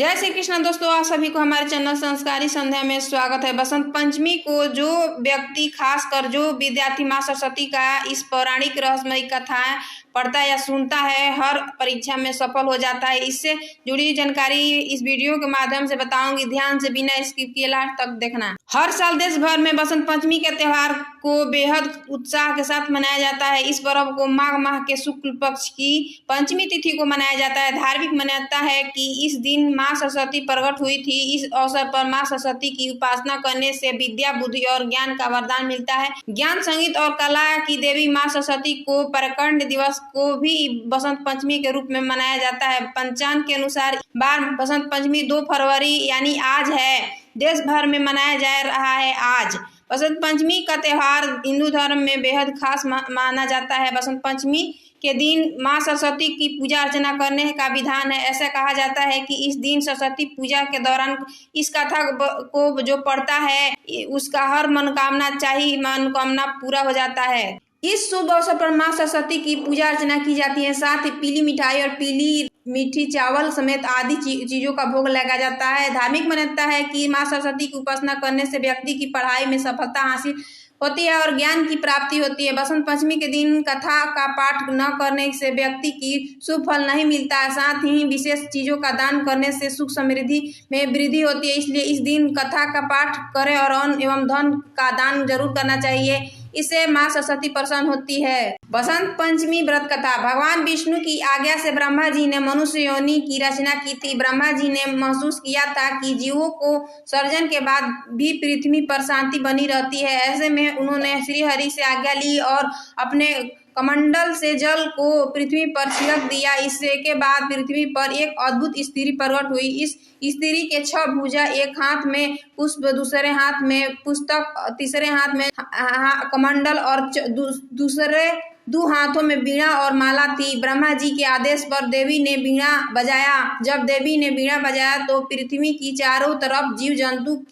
जय श्री कृष्ण दोस्तों, आप सभी को हमारे चैनल संस्कारी संध्या में स्वागत है। बसंत पंचमी को जो व्यक्ति, खासकर जो विद्यार्थी माँ सरस्वती का इस पौराणिक रहस्यमयी कथाएं पढ़ता है या सुनता है, हर परीक्षा में सफल हो जाता है। इससे जुड़ी जानकारी इस वीडियो के माध्यम से बताऊंगी, ध्यान से बिना स्किप किए लास्ट तक देखना। हर साल देश भर में बसंत पंचमी के त्योहार को बेहद उत्साह के साथ मनाया जाता है। इस पर्व को माघ माह के शुक्ल पक्ष की पंचमी तिथि को मनाया जाता है। धार्मिक मान्यता है कि इस दिन माँ सरस्वती प्रकट हुई थी। इस अवसर पर माँ सरस्वती की उपासना करने से विद्या, बुद्धि और ज्ञान का वरदान मिलता है। ज्ञान, संगीत और कला की देवी माँ सरस्वती को प्रकट दिवस को भी बसंत पंचमी के रूप में मनाया जाता है। पंचांग के अनुसार बार बसंत पंचमी 2 फरवरी यानी आज है। देश भर में मनाया जा रहा है आज। बसंत पंचमी का त्योहार हिंदू धर्म में बेहद खास माना जाता है। बसंत पंचमी के दिन माँ सरस्वती की पूजा अर्चना करने का विधान है। ऐसा कहा जाता है कि इस दिन सरस्वती पूजा के दौरान इस कथा को जो पढ़ता है उसका हर मनोकामना पूरा हो जाता है। इस शुभ अवसर पर माँ सरस्वती की पूजा अर्चना की जाती है। साथ ही पीली मिठाई और पीली मीठी चावल समेत आदि चीजों का भोग लगाया जाता है। धार्मिक मान्यता है कि माँ सरस्वती की उपासना करने से व्यक्ति की पढ़ाई में सफलता हासिल होती है और ज्ञान की प्राप्ति होती है। बसंत पंचमी के दिन कथा का पाठ न करने से व्यक्ति की शुभ फल नहीं मिलता है। साथ ही विशेष चीजों का दान करने से सुख समृद्धि में वृद्धि होती है। इसलिए इस दिन कथा का पाठ करें और अन्न एवं धन का दान जरूर करना चाहिए। इससे माँ सरस्वती प्रसन्न होती है। बसंत पंचमी व्रत कथा। भगवान विष्णु की आज्ञा से ब्रह्मा जी ने मनुष्य योनि की रचना की थी। ब्रह्मा जी ने महसूस किया था कि जीवों को सर्जन के बाद भी पृथ्वी पर शांति बनी रहती है। ऐसे में उन्होंने श्री हरि से आज्ञा ली और अपने कमंडल से जल को पृथ्वी पर छिड़क दिया। इसके बाद पृथ्वी पर एक अद्भुत स्त्री प्रकट हुई। इस स्त्री के 6 भुजा, एक हाथ में पुष्प, दूसरे हाथ में पुस्तक, तीसरे हाथ में कमंडल और दूसरे 2 हाथों में वीणा और माला थी। ब्रह्मा जी के आदेश पर देवी ने वीणा बजाया। जब देवी ने वीणा बजाया तो पृथ्वी की चारों तरफ जीव जंतु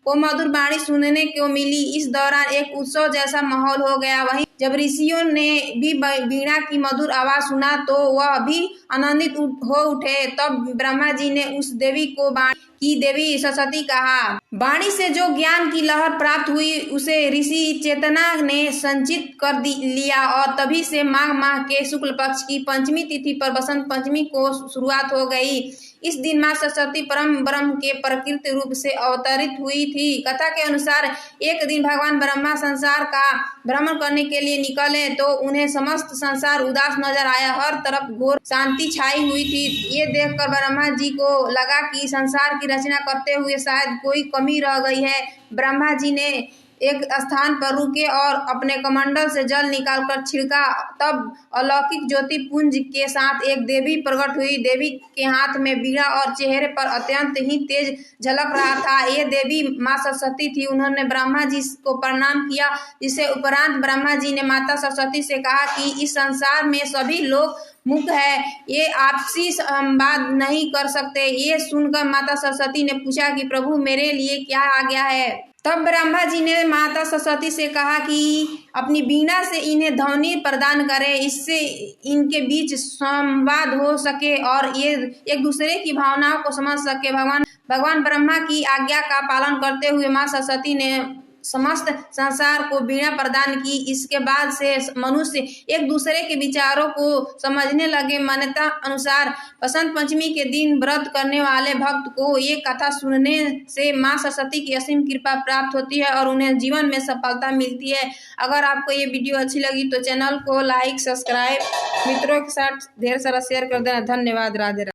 को मधुर वाणी सुनने को मिली। इस दौरान एक उत्सव जैसा माहौल हो गया। वहीं जब ऋषियों ने भी वीणा की मधुर आवाज सुना तो वह भी आनंदित हो उठे। तब ब्रह्मा जी ने उस देवी को वाणी की देवी सरस्वती कहा। वाणी से जो ज्ञान की लहर प्राप्त हुई उसे ऋषि चेतना ने संचित कर लिया और तभी से माघ माह के शुक्ल पक्ष की पंचमी तिथि पर बसंत पंचमी को शुरुआत हो गई। इस दिन माँ सरस्वती परम ब्रह्म के प्रकृति रूप से अवतरित हुई थी। कथा के अनुसार एक दिन भगवान ब्रह्मा संसार का भ्रमण करने के लिए निकले तो उन्हें समस्त संसार उदास नजर आया। हर तरफ घोर शांति छाई हुई थी। ये देखकर ब्रह्मा जी को लगा कि संसार की रचना करते हुए शायद कोई कमी रह गई है। ब्रह्मा जी ने एक स्थान पर रुके और अपने कमंडल से जल निकालकर छिड़का। तब अलौकिक ज्योति पुंज के साथ एक देवी प्रकट हुई। देवी के हाथ में वीणा और चेहरे पर अत्यंत ही तेज झलक रहा था। ये देवी माँ सरस्वती थी। उन्होंने ब्रह्मा जी को प्रणाम किया, जिससे उपरांत ब्रह्मा जी ने माता सरस्वती से कहा कि इस संसार में सभी लोग मूक है, ये आपसी संवाद नहीं कर सकते। ये सुनकर माता सरस्वती ने पूछा कि प्रभु मेरे लिए क्या आज्ञा है। तब ब्रह्मा जी ने माता सरस्वती से कहा कि अपनी वीणा से इन्हें ध्वनि प्रदान करें, इससे इनके बीच संवाद हो सके और ये एक दूसरे की भावनाओं को समझ सके। भगवान ब्रह्मा की आज्ञा का पालन करते हुए माँ सरस्वती ने समस्त संसार को वीणा प्रदान की। इसके बाद से मनुष्य एक दूसरे के विचारों को समझने लगे। मान्यता अनुसार बसंत पंचमी के दिन व्रत करने वाले भक्त को ये कथा सुनने से माँ सरस्वती की असीम कृपा प्राप्त होती है और उन्हें जीवन में सफलता मिलती है। अगर आपको ये वीडियो अच्छी लगी तो चैनल को लाइक, सब्सक्राइब, मित्रों के साथ ढेर सारा शेयर कर देना। धन्यवाद। राधे राधे।